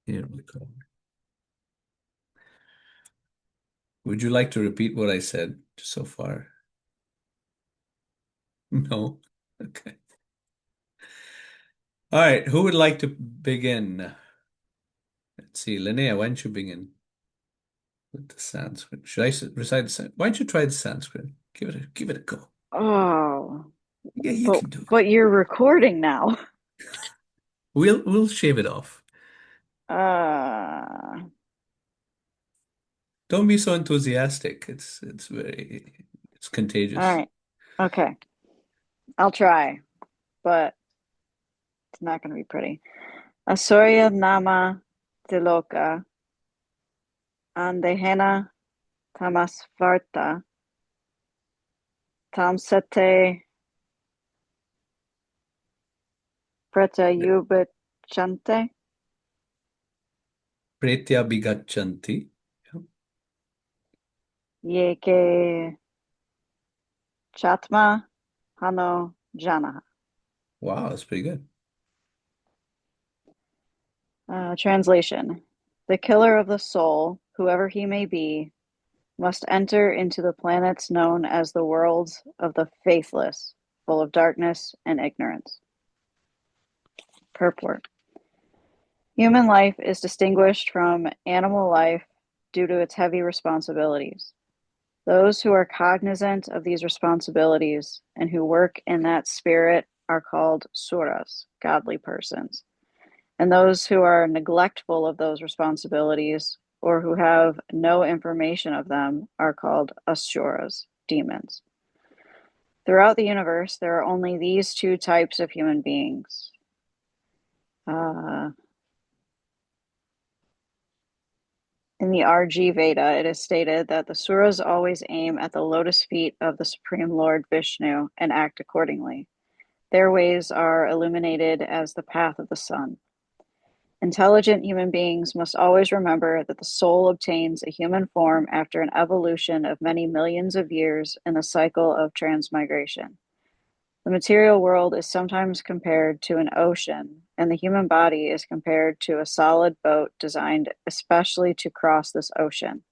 Here we go. Would you like to repeat what I said so far? No? Okay. All right. Who would like to begin? Let's see. Linnea, why don't you begin with the Sanskrit? Should I recite the Sanskrit? Why don't you try the Sanskrit? Give it a go. Oh, Yeah, you but can do it. but you're recording now. We'll shave it off. Uh, Don't be so enthusiastic. It's all contagious. right. Okay. I'll try, but it's not going to be pretty. Asurya nama tiloka andehena tamasvarta tamsate pratyubhachante Pretya bigachanti. yeke chatma hano janaha. Wow, that's pretty good. Translation. The killer of the soul, whoever he may be, must enter into the planets known as the worlds of the faithless, full of darkness and ignorance. Purport. Human life is distinguished from animal life due to its heavy responsibilities. Those who are cognizant of these responsibilities and who work in that spirit are called suras, godly persons. And those who are neglectful of those responsibilities or who have no information of them are called asuras, demons. Throughout the universe, there are only these two types of human beings. Uh, in the RG Veda, it is stated that the Suras always aim at the lotus feet of the Supreme Lord Vishnu and act accordingly. Their ways are illuminated as the path of the sun. Intelligent human beings must always remember that the soul obtains a human form after an evolution of many millions of years in the cycle of transmigration. The material world is sometimes compared to an ocean, and the human body is compared to a solid boat designed especially to cross this ocean.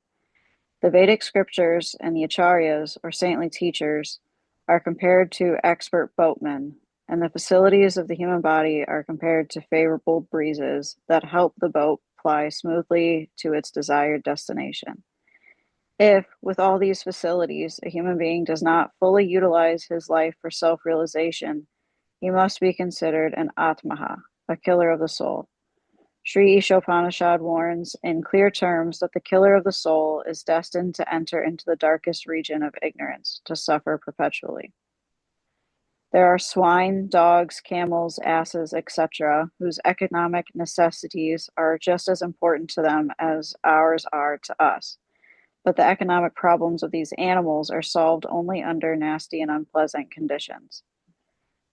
The Vedic scriptures and the acharyas, or saintly teachers, are compared to expert boatmen, and the facilities of the human body are compared to favorable breezes that help the boat ply smoothly to its desired destination. If, with all these facilities, a human being does not fully utilize his life for self realization, he must be considered an Atmaha, a killer of the soul. Sri Isopanisad warns in clear terms that the killer of the soul is destined to enter into the darkest region of ignorance, to suffer perpetually. There are swine, dogs, camels, asses, etc., whose economic necessities are just as important to them as ours are to us. But the economic problems of these animals are solved only under nasty and unpleasant conditions.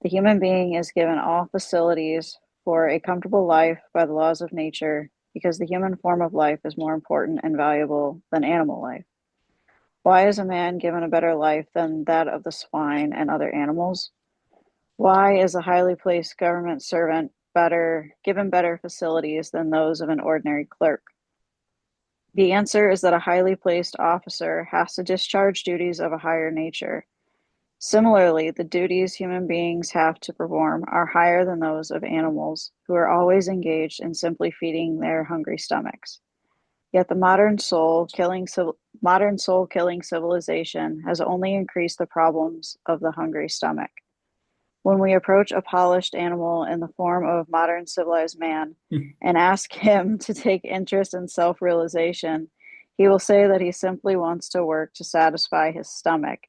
The human being is given all facilities for a comfortable life by the laws of nature because the human form of life is more important and valuable than animal life. Why is a man given a better life than that of the swine and other animals? Why is a highly placed government servant given better facilities than those of an ordinary clerk? The answer is that a highly placed officer has to discharge duties of a higher nature. Similarly, the duties human beings have to perform are higher than those of animals, who are always engaged in simply feeding their hungry stomachs. Yet the modern soul killing civilization has only increased the problems of the hungry stomach. When we approach a polished animal in the form of modern civilized man and ask him to take interest in self realization, he will say that he simply wants to work to satisfy his stomach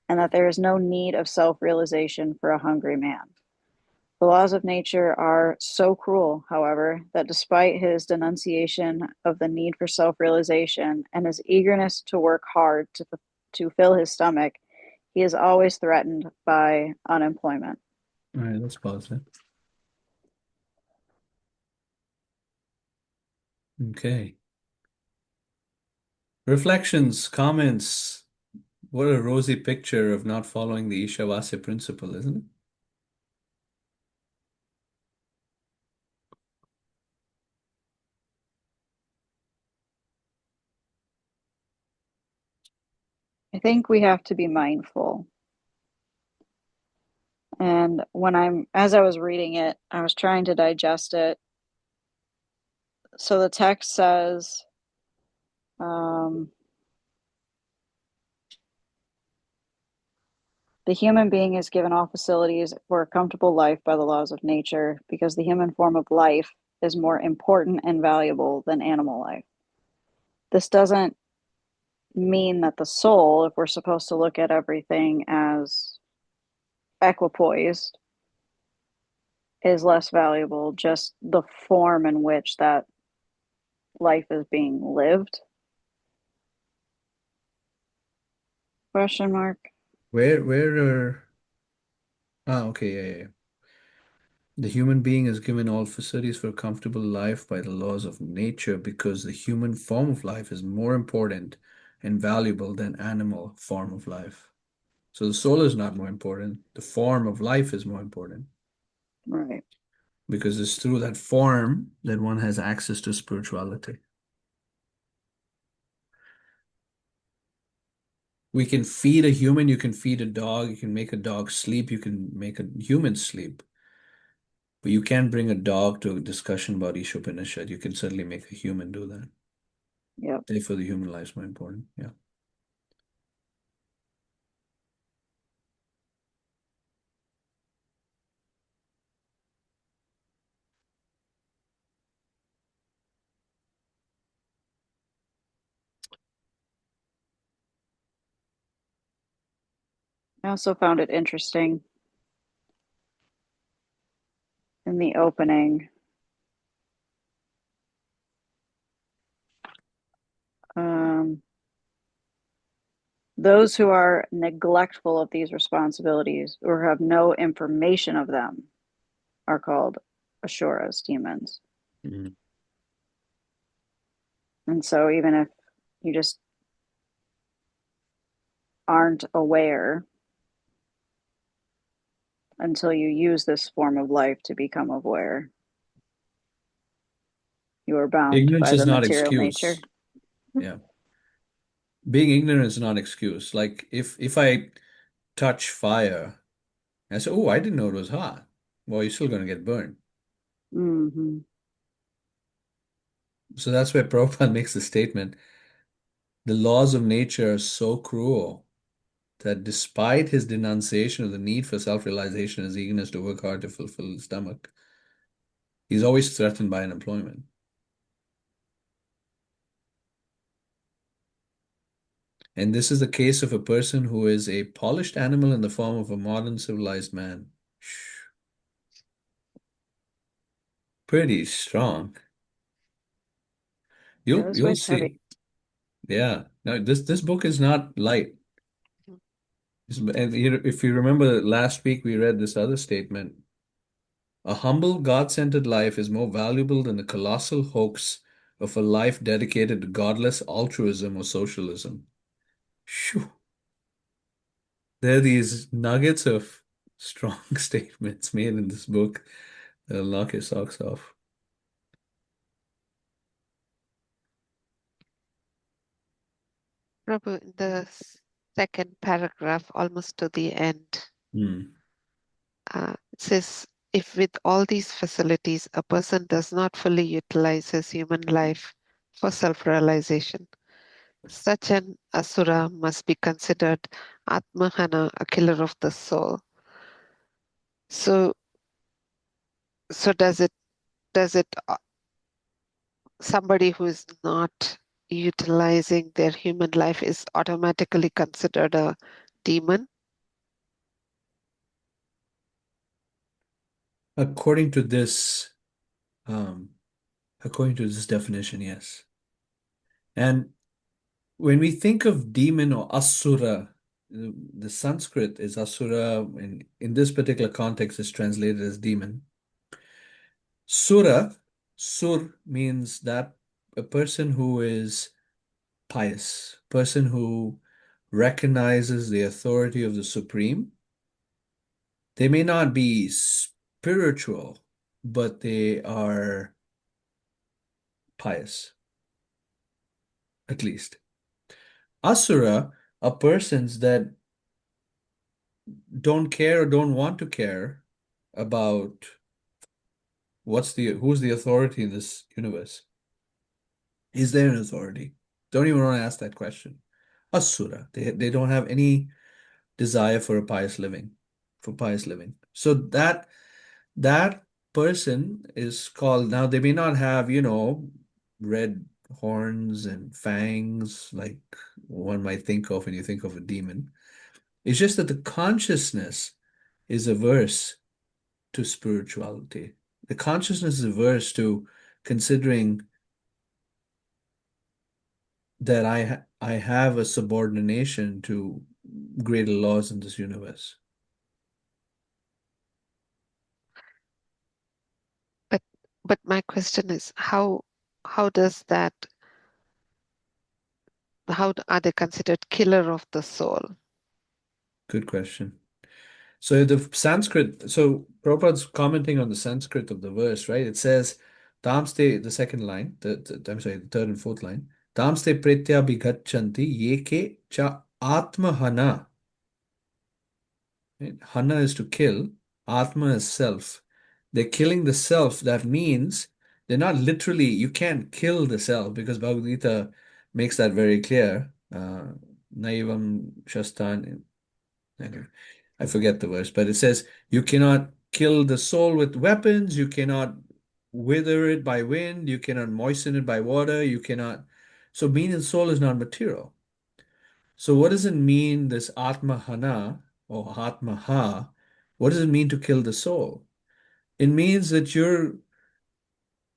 and that there is no need of self realization for a hungry man. The laws of nature are so cruel, however, that despite his denunciation of the need for self realization and his eagerness to work hard to fill his stomach, he is always threatened by unemployment. All right, let's pause it. Okay. Reflections, comments. What a rosy picture of not following the Ishavasya principle, isn't it? I think we have to be mindful. And as I was reading it, I was trying to digest it. So the text says, um, the human being is given all facilities for a comfortable life by the laws of nature because the human form of life is more important and valuable than animal life. This doesn't mean that the soul, if we're supposed to look at everything as equipoised, is less valuable, just the form in which that life is being lived. Question mark. Where are, okay, yeah, yeah, yeah. The human being is given all facilities for a comfortable life by the laws of nature because the human form of life is more important and valuable than animal form of life. So the soul is not more important. The form of life is more important Right. because it's through that form that one has access to spirituality. We can feed a human, you can feed a dog, you can make a dog sleep, you can make a human sleep. But you can't bring a dog to a discussion about Isopanisad. You can certainly make a human do that. Yep. Therefore, the human life is more important. Yeah. I also found it interesting in the opening. Um, those who are neglectful of these responsibilities or have no information of them are called Ashuras, demons. Mhm. And so even if you just aren't aware until you use this form of life to become aware, you are bound Ignorance by is the not material nature. excuse. Yeah. Being ignorant is not excuse. Like if I touch fire, I say, "Oh, I didn't know it was hot." Well, you're still going to get burned. Mm-hmm. So that's where Prabhupada makes the statement, the laws of nature are so cruel that despite his denunciation of the need for self-realization, his eagerness to work hard to fulfill his stomach, he's always threatened by unemployment. And this is the case of a person who is a polished animal in the form of a modern civilized man. Pretty strong. Yeah, You'll this you'll weight's heavy. see. Yeah. Now this book is not light. Mhm. And if you remember last week we read this other statement. A humble, God-centered life is more valuable than the colossal hoax of a life dedicated to godless altruism or socialism. Phew. There are these nuggets of strong statements made in this book that'll knock your socks off. Prabhu, in the second paragraph, almost to the end, Hmm. it says, if with all these facilities, a person does not fully utilize his human life for self-realization, such an asura must be considered Atmahana, a killer of the soul. So, so does it somebody who is not utilizing their human life is automatically considered a demon? According to this, um, according to this definition, yes. And when we think of demon or asura, the Sanskrit is asura, and in this particular context is translated as demon. Sura, sur means that a person who is pious, person who recognizes the authority of the Supreme. They may not be spiritual, but they are pious, at least. Asura are persons that don't care or don't want to care about who's the authority in this universe. Is there an authority? Don't even want to ask that question. Asura. They don't have any desire for a pious living, for pious living. So that person is called, now they may not have, red horns and fangs like one might think of when you think of a demon. It's just that the consciousness is averse to spirituality. The consciousness is averse to considering that I have a subordination to greater laws in this universe. But but my question is how does that are they considered killer of the soul? Good question. So Prabhupada's commenting on the Sanskrit of the verse, right? It says, Tamste, the second line, I'm sorry, the third and fourth line, Tamste pretya bigachanti yeke cha atmahana. Right? Hana is to kill, atma is self. They're killing the self. That means they're not literally, you can't kill the self because Bhagavad Gita makes that very clear. Naivam Shastan. Anyway, I forget the verse, but it says you cannot kill the soul with weapons, you cannot wither it by wind, you cannot moisten it by water, you cannot. So being in soul is not material. So what does it mean, this Atmahana or Atmaha? What does it mean to kill the soul? It means that you're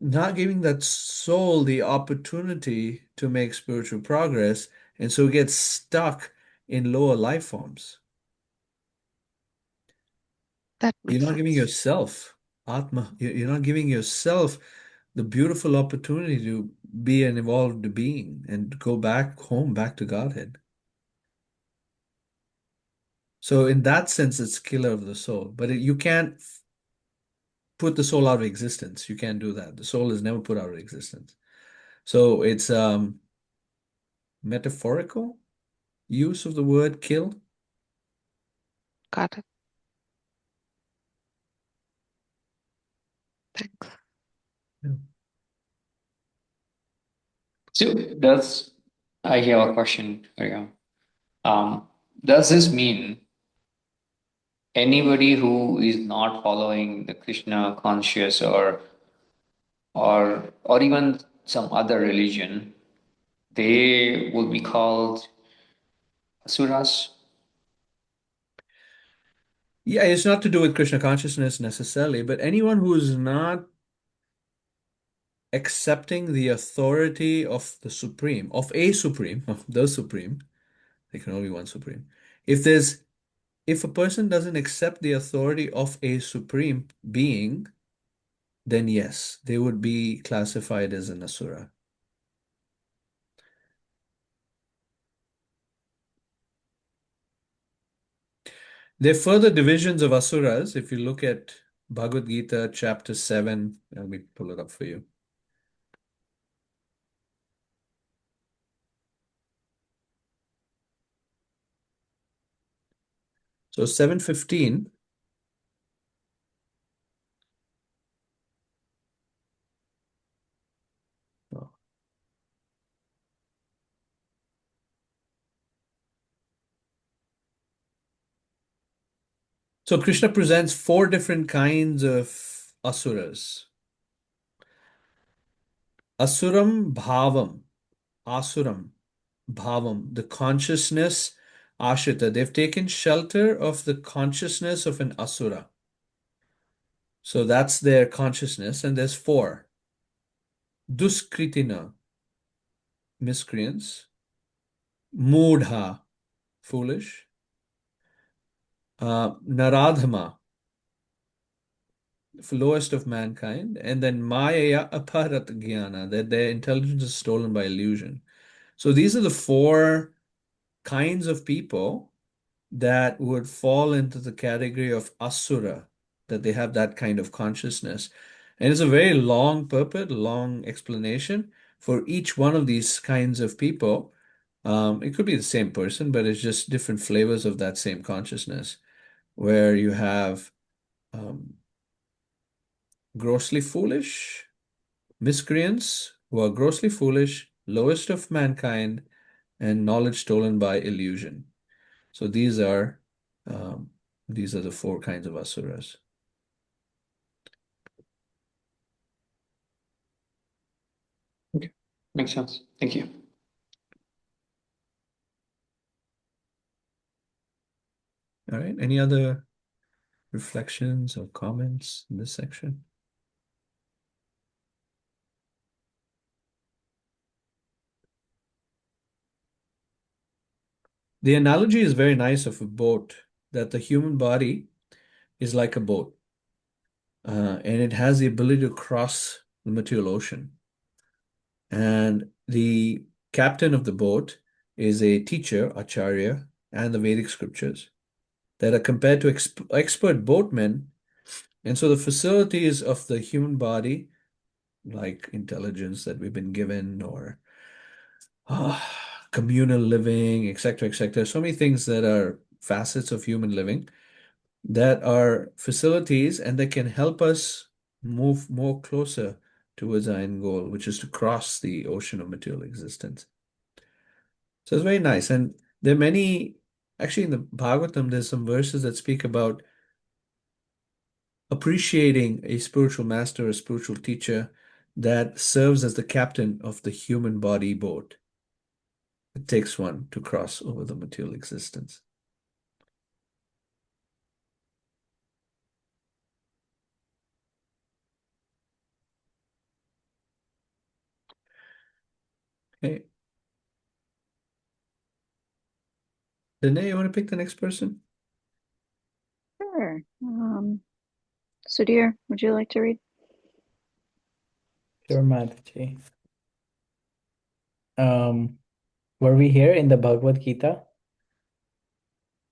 not giving that soul the opportunity to make spiritual progress, and so it gets stuck in lower life forms. That You're makes not giving sense. yourself, Atma, you're not giving yourself the beautiful opportunity to be an evolved being and go back home, back to Godhead. So in that sense, it's killer of the soul. But you can't put the soul out of existence. You can't do that. The soul is never put out of existence. So it's metaphorical use of the word kill. Got it. Thanks. Yeah. So does I have a question for you. Um, does this mean anybody who is not following the Krishna conscious or even some other religion, they will be called asuras? Yeah, it's not to do with Krishna consciousness necessarily, but anyone who is not accepting the authority of the Supreme, of a Supreme, of the Supreme, there can only be one Supreme. If a person doesn't accept the authority of a Supreme being, then yes, they would be classified as an Asura. There are further divisions of Asuras. If you look at Bhagavad Gita, chapter 7, let me pull it up for you. So 7:15. Oh. So Krishna presents four different kinds of asuras. Asuram bhavam, asuram bhavam, the consciousness ashrita. They've taken shelter of the consciousness of an asura. So that's their consciousness, and there's four. Duskritina, miscreants. Moodha, foolish. Naradhama, lowest of mankind, and then Maya aparat jnana, that their intelligence is stolen by illusion. So these are the four kinds of people that would fall into the category of asura, that they have that kind of consciousness. And it's a very long purport, long explanation for each one of these kinds of people. It could be the same person, but it's just different flavors of that same consciousness, where you have um, grossly foolish miscreants who are grossly foolish, lowest of mankind, and knowledge stolen by illusion. So um, these are the four kinds of asuras. Okay. Makes sense. Thank you. All right. Any other reflections or comments in this section? The analogy is very nice of a boat, that the human body is like a boat, and it has the ability to cross the material ocean. And the captain of the boat is a teacher, acharya, and the Vedic scriptures that are compared to expert boatmen. And so the facilities of the human body, like intelligence that we've been given, or communal living, etc., etc., so many things that are facets of human living that are facilities and that can help us move more closer towards our end goal, which is to cross the ocean of material existence. So it's very nice. And there are many, actually, in the Bhagavatam, there's some verses that speak about appreciating a spiritual master, a spiritual teacher that serves as the captain of the human body boat. It takes one to cross over the material existence. Okay. Danae, you want to pick the next person? Sure. Sudhir, would you like to read? Sure, Mataji. Were we here in the Bhagavad Gita?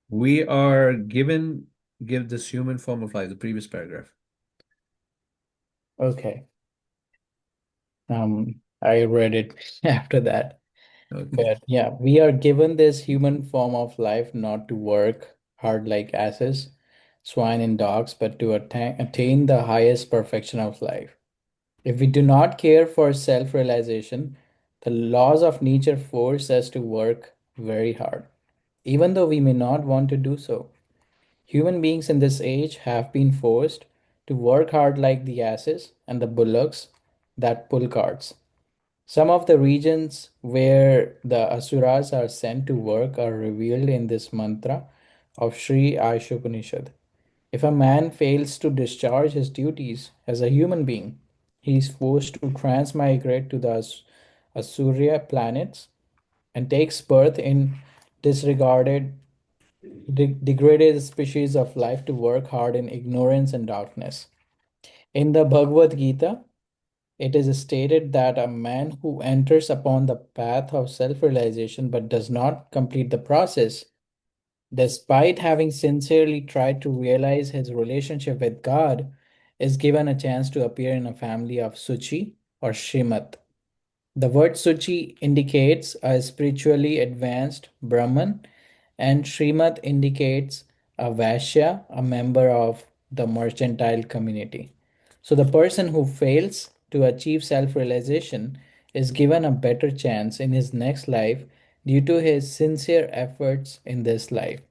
We are give this human form of life, the previous paragraph. Okay. I read it after that. Okay. But yeah, we are given this human form of life not to work hard like asses, swine, and dogs, but to attain the highest perfection of life. If we do not care for self-realization, the laws of nature force us to work very hard, even though we may not want to do so. Human beings in this age have been forced to work hard like the asses and the bullocks that pull carts. Some of the regions where the asuras are sent to work are revealed in this mantra of Sri Isopanisad. If a man fails to discharge his duties as a human being, he is forced to transmigrate to the Asurya planets and takes birth in disregarded degraded species of life to work hard in ignorance and darkness. In the Bhagavad Gita, it is stated that a man who enters upon the path of self realization but does not complete the process, despite having sincerely tried to realize his relationship with God, is given a chance to appear in a family of Suchi or Shrimat. The word Suchi indicates a spiritually advanced Brahman, and Srimat indicates a Vaishya, a member of the mercantile community. So the person who fails to achieve self realization is given a better chance in his next life due to his sincere efforts in this life.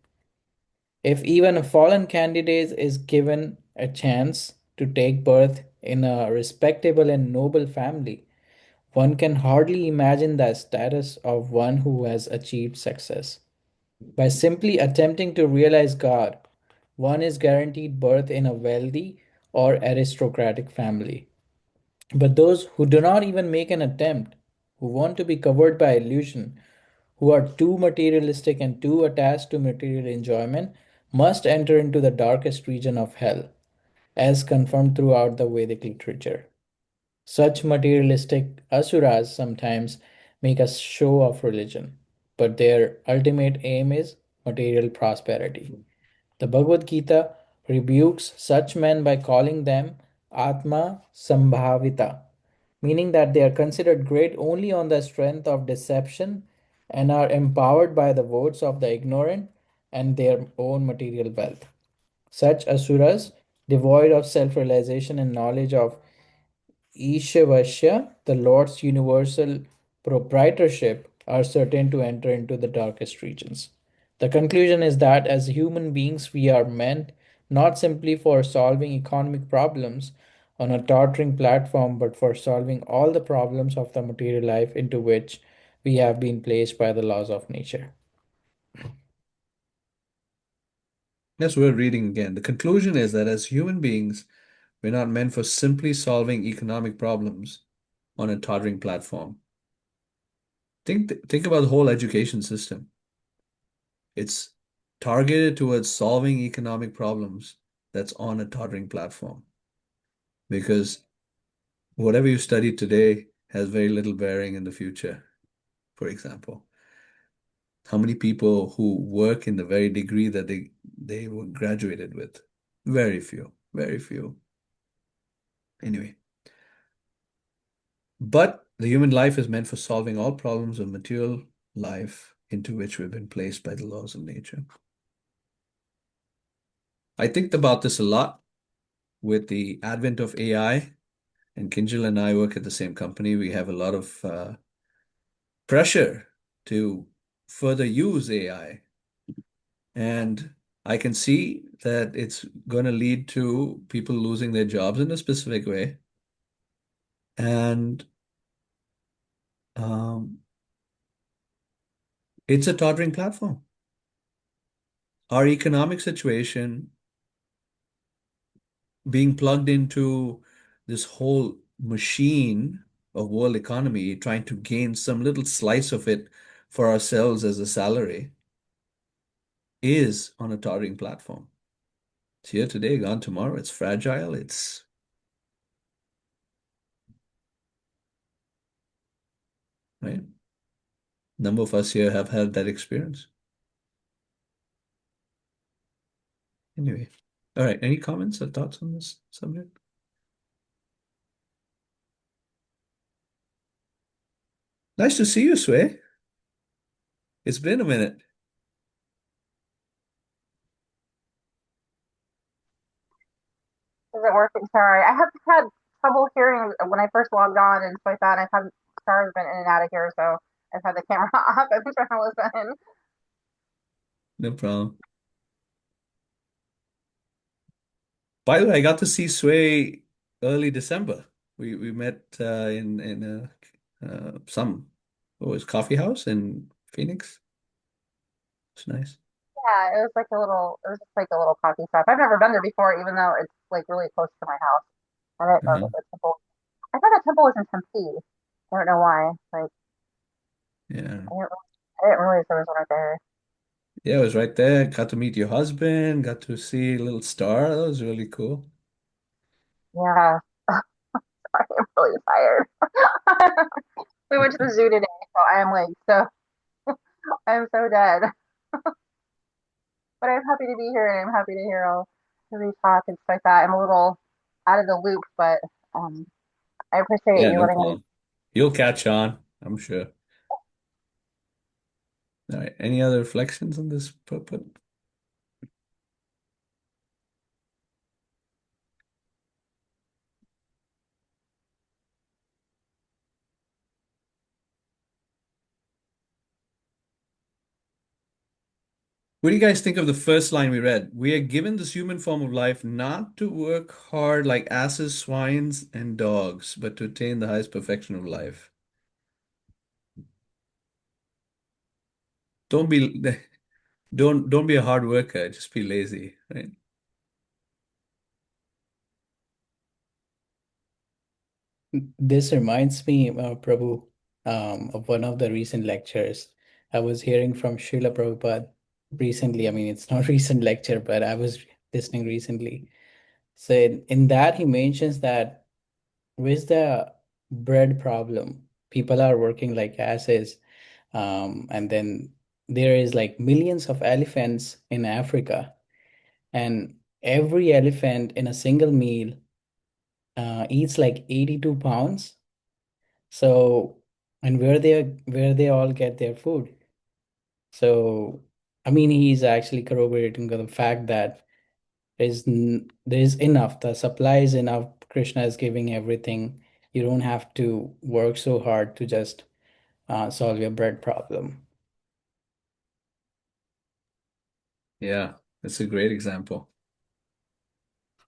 If even a fallen candidate is given a chance to take birth in a respectable and noble family, one can hardly imagine the status of one who has achieved success. By simply attempting to realize God, one is guaranteed birth in a wealthy or aristocratic family. But those who do not even make an attempt, who want to be covered by illusion, who are too materialistic and too attached to material enjoyment, must enter into the darkest region of hell, as confirmed throughout the Vedic literature. Such materialistic asuras sometimes make a show of religion, but their ultimate aim is material prosperity. The Bhagavad Gita rebukes such men by calling them Atma Sambhavita, meaning that they are considered great only on the strength of deception and are empowered by the votes of the ignorant and their own material wealth. Such asuras, devoid of self realization and knowledge of Ishavasya, the Lord's universal proprietorship, are certain to enter into the darkest regions. The conclusion is that as human beings, we are meant not simply for solving economic problems on a tottering platform, but for solving all the problems of the material life into which we have been placed by the laws of nature. That's worth reading again. The conclusion is that as human beings, we're not meant for simply solving economic problems on a tottering platform. Think about the whole education system. It's targeted towards solving economic problems that's on a tottering platform. Because whatever you study today has very little bearing in the future. For example, how many people who work in the very degree that they were graduated with? Very few, very few. Anyway, but the human life is meant for solving all problems of material life into which we've been placed by the laws of nature. I think about this a lot with the advent of AI, and Kinjal and I work at the same company. We have a lot of pressure to further use AI. And I can see that it's going to lead to people losing their jobs in a specific way. And um, it's a tottering platform. Our economic situation being plugged into this whole machine of world economy, trying to gain some little slice of it for ourselves as a salary, is on a tottering platform. It's here today, gone tomorrow. It's fragile. It's right. Number of us here have had that experience. Anyway, all right. Any comments or thoughts on this subject? Nice to see you, Sway. It's been a minute. Is it working? Sorry, I have had trouble hearing when I first logged on and stuff like that. I've had stars been in and out of here, so I've had the camera off. I've been trying to listen. No problem. By the way, I got to see Sway early December. We met in some what was it, coffee house in Phoenix. It's nice. Yeah, it was just like a little coffee shop. I've never been there before, even though it's like really close to my house. And I thought Uh-huh. the temple. I thought the temple was in Tempe. I don't know why. Like Yeah. I didn't realize there was one right there. Yeah, it was right there. Got to meet your husband, got to see a little star. That was really cool. Yeah, sorry, I'm really tired. We went to the zoo today, so I'm so dead. But I'm happy to be here and I'm happy to hear all the talk and stuff like that. I'm a little out of the loop, but um, I appreciate Yeah, you no letting me. problem. You'll catch on, I'm sure. All right. Any other reflections on this put? What do you guys think of the first line we read? We are given this human form of life not to work hard like asses, swines, and dogs, but to attain the highest perfection of life. Don't be don't be a hard worker, just be lazy, right? This reminds me, Prabhu, of one of the recent lectures. I was hearing from Srila Prabhupada recently. I mean, it's not recent lecture, but I was listening recently. So in that, he mentions that with the bread problem, people are working like asses. And then there is like millions of elephants in Africa, and every elephant in a single meal eats like 82 pounds. So, and where they all get their food? So, I mean, he's actually corroborating the fact that there's enough. The supply is enough. Krishna is giving everything. You don't have to work so hard to just solve your bread problem. Yeah, that's a great example.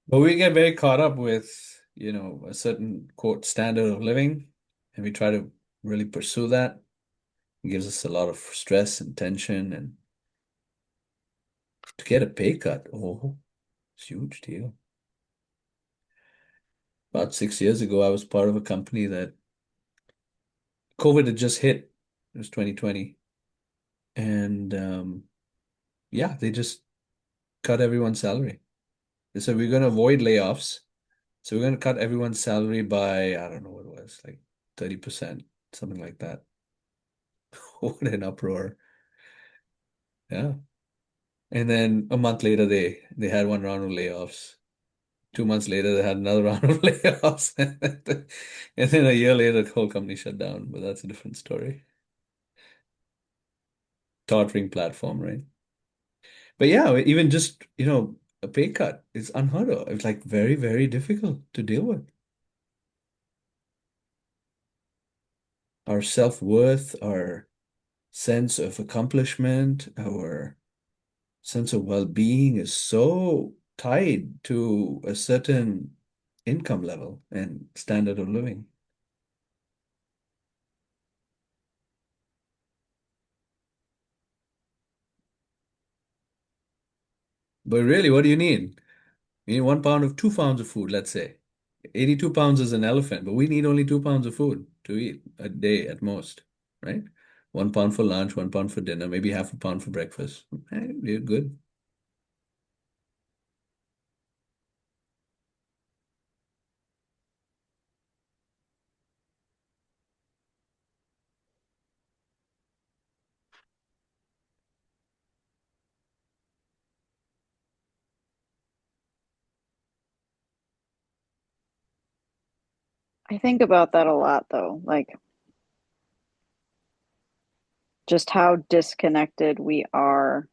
But we get very caught up with, a certain quote standard of living, and we try to really pursue that. It gives us a lot of stress and tension, and to get a pay cut, oh, it's a huge deal. About 6 years ago, I was part of a company that COVID had just hit. It was 2020. And yeah, they just cut everyone's salary. They said, we're going to avoid layoffs. So we're going to cut everyone's salary by, I don't know what it was, like 30%, something like that. What an uproar. Yeah. And then a month later, they had one round of layoffs. 2 months later, they had another round of layoffs. And then a year later, the whole company shut down. But that's a different story. Tottering platform, right? But yeah, even just, a pay cut is unheard of. It's like very, very difficult to deal with. Our self-worth, our sense of accomplishment, our sense of well-being is so tied to a certain income level and standard of living. But really, what do you need? You need 1 pound of 2 pounds of food, let's say. 82 pounds is an elephant, but we need only 2 pounds of food to eat a day at most, right? 1 pound for lunch, 1 pound for dinner, maybe half a pound for breakfast. Hey, you're good. I think about that a lot though, like just how disconnected we are,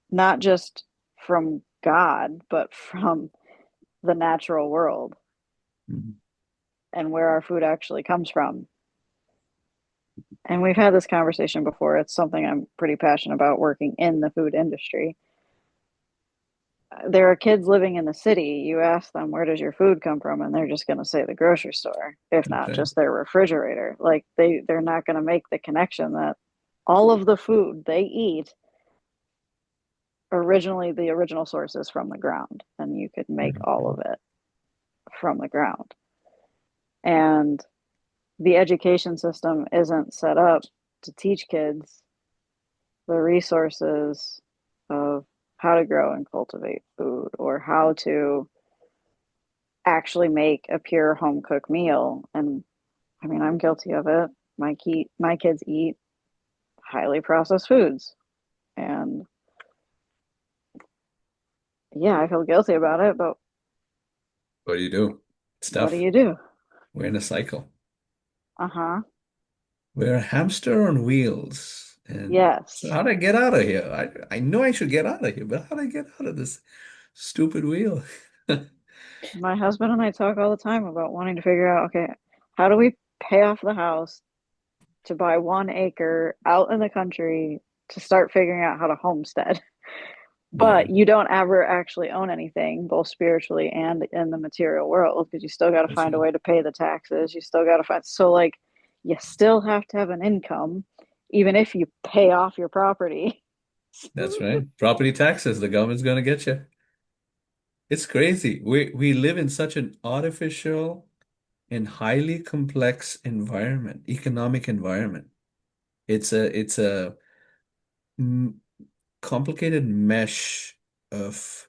not just from God, but from the natural world Mhm. and where our food actually comes from. And we've had this conversation before. It's something I'm pretty passionate about working in the food industry. There are kids living in the city. You ask them, where does your food come from? And they're just going to say the grocery store, if That's not right. just their refrigerator. Like they're not going to make the connection that all of the food they eat originally the original source is from the ground and you could make all of it from the ground. And the education system isn't set up to teach kids the resources of how to grow and cultivate food or how to actually make a pure home cooked meal. And I mean, I'm guilty of it. My kids eat highly processed foods, and yeah, I feel guilty about it. But What do you do? It's what do tough. you do? We're in a cycle. Uh huh. We're a hamster on wheels. And so Yes. how do I get out of here? I know I should get out of here, but how do I get out of this stupid wheel? My husband and I talk all the time about wanting to figure out, okay, how do we pay off the house to buy 1 acre out in the country to start figuring out how to homestead? Yeah, But you don't ever actually own anything, both spiritually and in the material world, because you still got to that's find a right. way to pay the taxes. You still got to find, so like, you still have to have an income, even if you pay off your property. That's right. Property taxes, the government's going to get you. It's crazy. We live in such an artificial and highly complex environment, economic environment. It's a m- complicated mesh of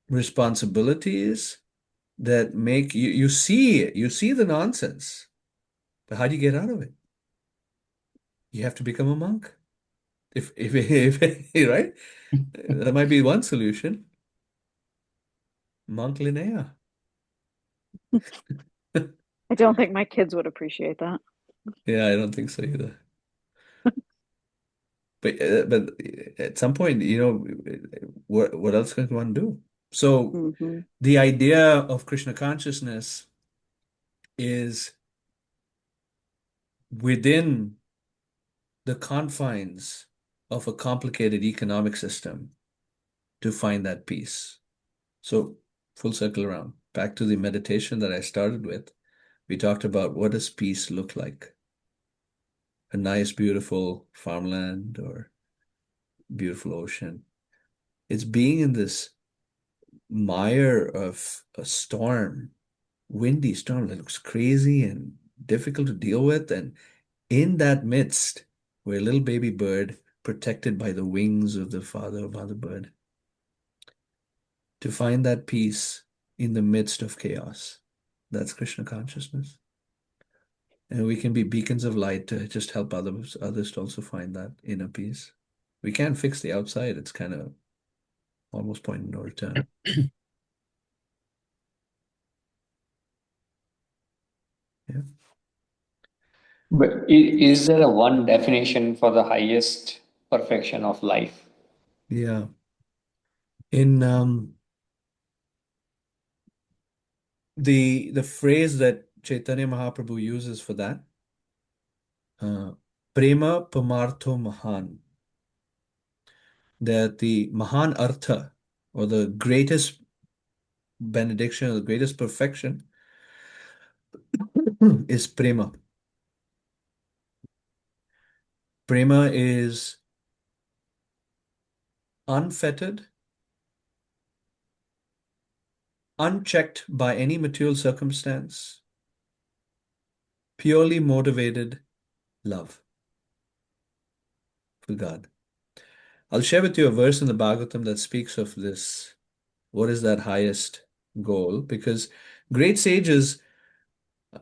responsibilities that make you see it. You see the nonsense. But how do you get out of it? You have to become a monk. If right? That might be one solution. Monk Linnea. I don't think my kids would appreciate that. Yeah, I don't think so either. But at some point, what else can one do? So Hmm. the idea of Krishna consciousness is within the confines of a complicated economic system to find that peace. So full circle around, back to the meditation that I started with. We talked about what does peace look like? A nice, beautiful farmland or beautiful ocean. It's being in this mire of a storm, windy storm that looks crazy and difficult to deal with. And in that midst, we're a little baby bird protected by the wings of the father or mother bird to find that peace in the midst of chaos. That's Krishna consciousness. And we can be beacons of light to just help others to also find that inner peace. We can't fix the outside. It's kind of almost point of no return. Yeah. But is there a one definition for the highest perfection of life? Yeah. In the phrase that Chaitanya Mahaprabhu uses for that, prema pamartho mahan, that the mahan artha or the greatest benediction or the greatest perfection is prema. Prema is unfettered, unchecked by any material circumstance, purely motivated love for God. I'll share with you a verse in the Bhagavatam that speaks of this. What is that highest goal? Because great sages,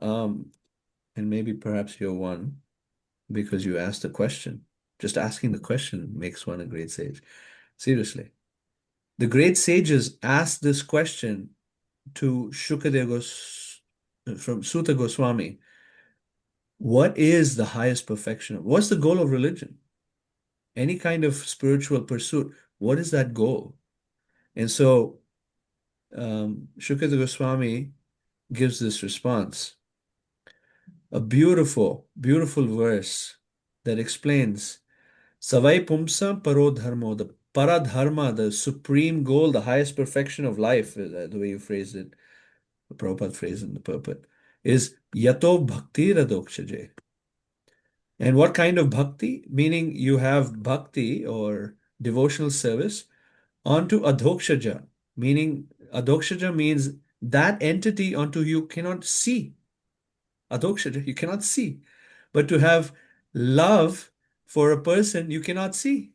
um, and maybe perhaps you're one, because you asked the question. Just asking the question makes one a great sage. Seriously. The great sages asked this question to from Suta Goswami. What is the highest perfection? What's the goal of religion? Any kind of spiritual pursuit, what is that goal? And so Shukadeva Goswami gives this response, a beautiful, beautiful verse that explains Savai Pumsa Paro Dharmo, the Paradharma, the supreme goal, the highest perfection of life, the way you phrased it, the Prabhupada phrase in the purport, is Yato Bhakti Radokshaje. And what kind of bhakti? Meaning you have bhakti or devotional service onto adhokshaja, meaning adhokshaja means that entity onto you cannot see. Adhokshaja, you cannot see. But to have love for a person you cannot see.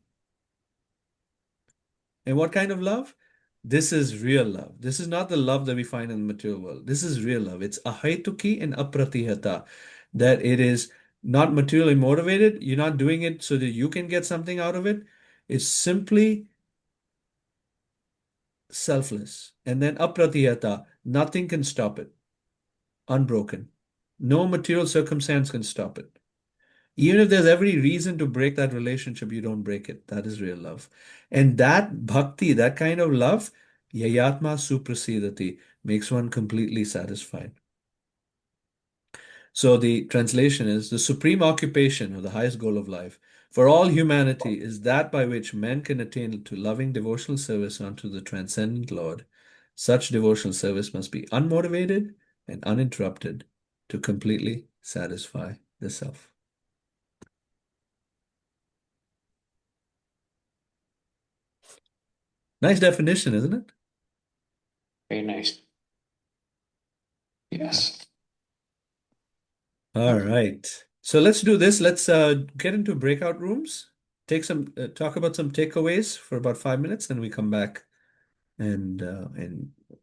And what kind of love? This is real love. This is not the love that we find in the material world. This is real love. It's ahaituki and apratihata. That it is not materially motivated. You're not doing it so that you can get something out of it. It's simply selfless. And then apratihata, nothing can stop it. Unbroken. No material circumstance can stop it. Even if there's every reason to break that relationship, you don't break it. That is real love. And that bhakti, that kind of love, yayatma suprasidati, makes one completely satisfied. So the translation is the supreme occupation or the highest goal of life for all humanity is that by which men can attain to loving devotional service unto the transcendent Lord. Such devotional service must be unmotivated and uninterrupted to completely satisfy the self. Nice definition, isn't it? Very nice. Yes. All right. So let's do this. Let's get into breakout rooms, talk about some takeaways for about 5 minutes, and we come back and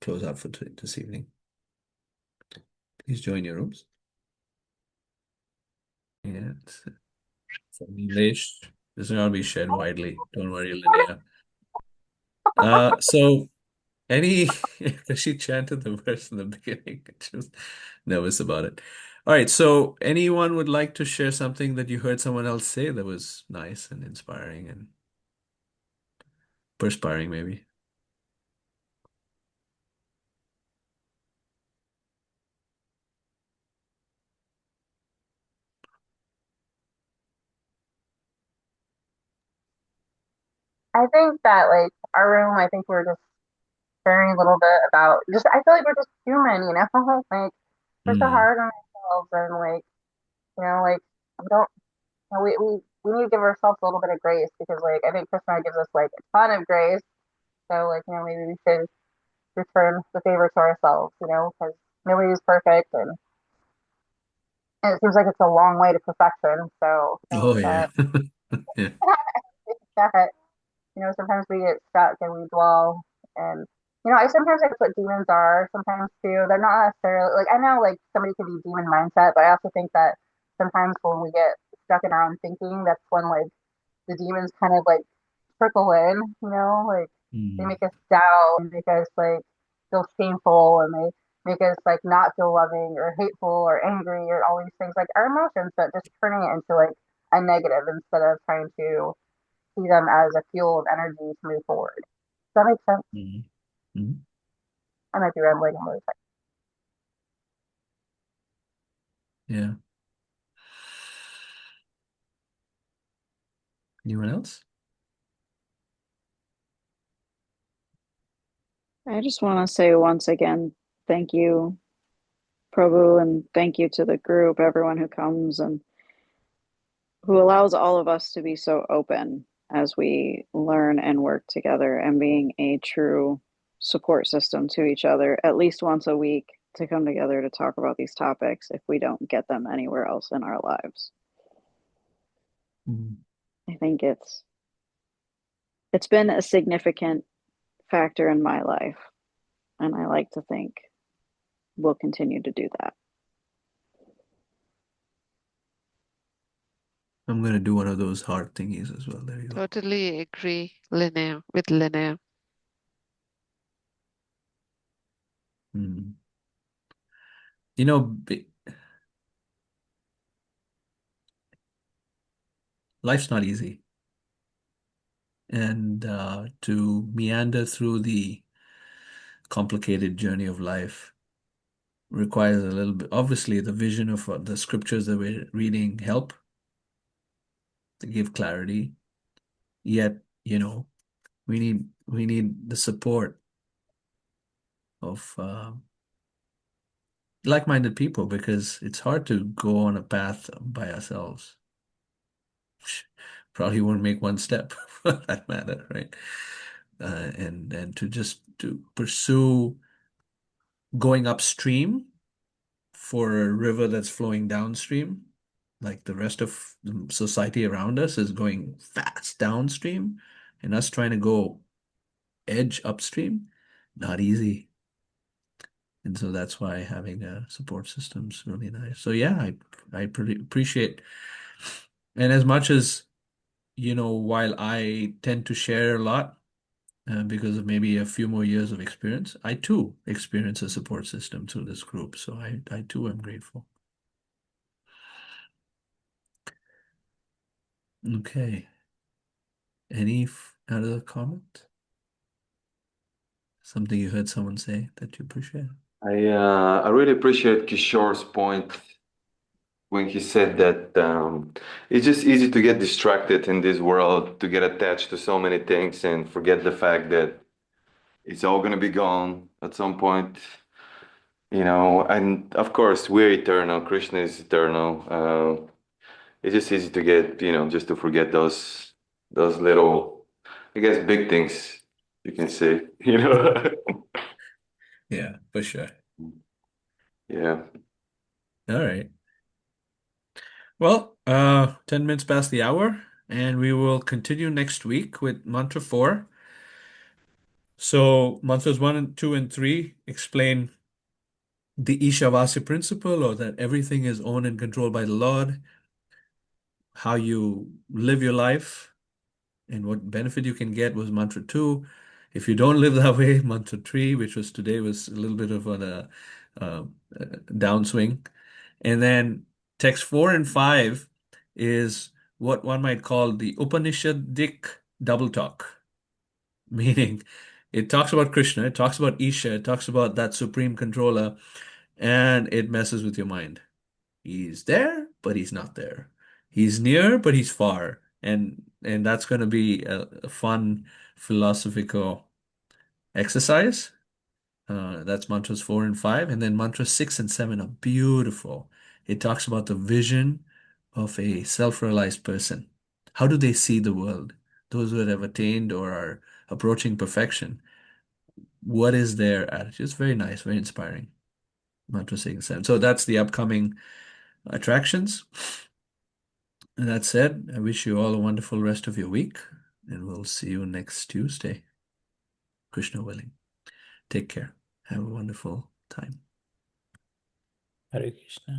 close out for this evening. Please join your rooms. Yeah, it's English. This is going to be shared widely. Don't worry, Linnea. So Any, because she chanted the verse in the beginning. She was nervous about it. All right, so anyone would like to share something that you heard someone else say that was nice and inspiring and perspiring, maybe? I think that like our room, I think we're just sharing a little bit about just I feel like we're just human, you know? Like we're so Mm. hard on ourselves and like we don't you know, we need to give ourselves a little bit of grace because like I think Krishna gives us like a ton of grace. So like, maybe we should return the favor to ourselves, because nobody's perfect and it seems like it's a long way to perfection. So Oh, yeah. Yeah. that sometimes we get stuck and we dwell and I sometimes that's what demons are sometimes too. They're not necessarily like I know like somebody could be demon mindset, but I also think that sometimes when we get stuck in our own thinking, that's when like the demons kind of like trickle in, like they Mm. make us doubt and make us like feel shameful and they make us like not feel loving or hateful or angry or all these things like our emotions, but just turning it into like a negative instead of trying to see them as a fuel of energy to move forward. Does that make sense? Mm. Mm. I might be rambling a little bit. Yeah. Anyone else? I just want to say once again, thank you, Prabhu, and thank you to the group, everyone who comes and who allows all of us to be so open as we learn and work together and being a true support system to each other at least once a week to come together to talk about these topics if we don't get them anywhere else in our lives. Mm. I think it's been a significant factor in my life, and I like to think we'll continue to do that. I'm gonna do one of those heart thingies as well. There you go. Totally agree, Linnea, with Linnea. Mm. You know, life's not easy. And to meander through the complicated journey of life requires a little bit. Obviously, the vision of the scriptures that we're reading help to give clarity. Yet, we need the support of like-minded people because it's hard to go on a path by ourselves. Probably won't make one step for that matter, right? And to just to pursue going upstream for a river that's flowing downstream, like the rest of the society around us is going fast downstream, and us trying to go edge upstream, not easy. And so that's why having a support system is really nice. So yeah, I pretty appreciate. And as much as, while I tend to share a lot, because of maybe a few more years of experience, I too experience a support system through this group. So I too am grateful. Okay. Any other comment? Something you heard someone say that you appreciate? I really appreciate Kishore's point when he said that it's just easy to get distracted in this world, to get attached to so many things and forget the fact that it's all gonna be gone at some point, And of course, we're eternal. Krishna is eternal. It's just easy to get, just to forget those little, I guess, big things you can say. Yeah, for sure. Yeah. All right. Well, 10 minutes past the hour, and we will continue next week with mantra 4. So mantras 1 and 2 and 3 explain the Ishavasya principle, or that everything is owned and controlled by the Lord, how you live your life, and what benefit you can get was mantra 2. If you don't live that way, mantra 3, which was today, was a little bit of uh, downswing. And then text 4 and 5 is what one might call the Upanishadic double talk, meaning it talks about Krishna, it talks about Isha, it talks about that supreme controller, and it messes with your mind. He's there, but he's not there. He's near, but he's far. And that's going to be a fun philosophical exercise. That's mantras 4 and 5. And then mantras 6 and 7 are beautiful. It talks about the vision of a self-realized person. How do they see the world? Those who have attained or are approaching perfection. What is their attitude? It's very nice, very inspiring. Mantra 6 and 7. So that's the upcoming attractions. And that said, I wish you all a wonderful rest of your week, and we'll see you next Tuesday. Krishna willing. Take care. Have a wonderful time. Hare Krishna.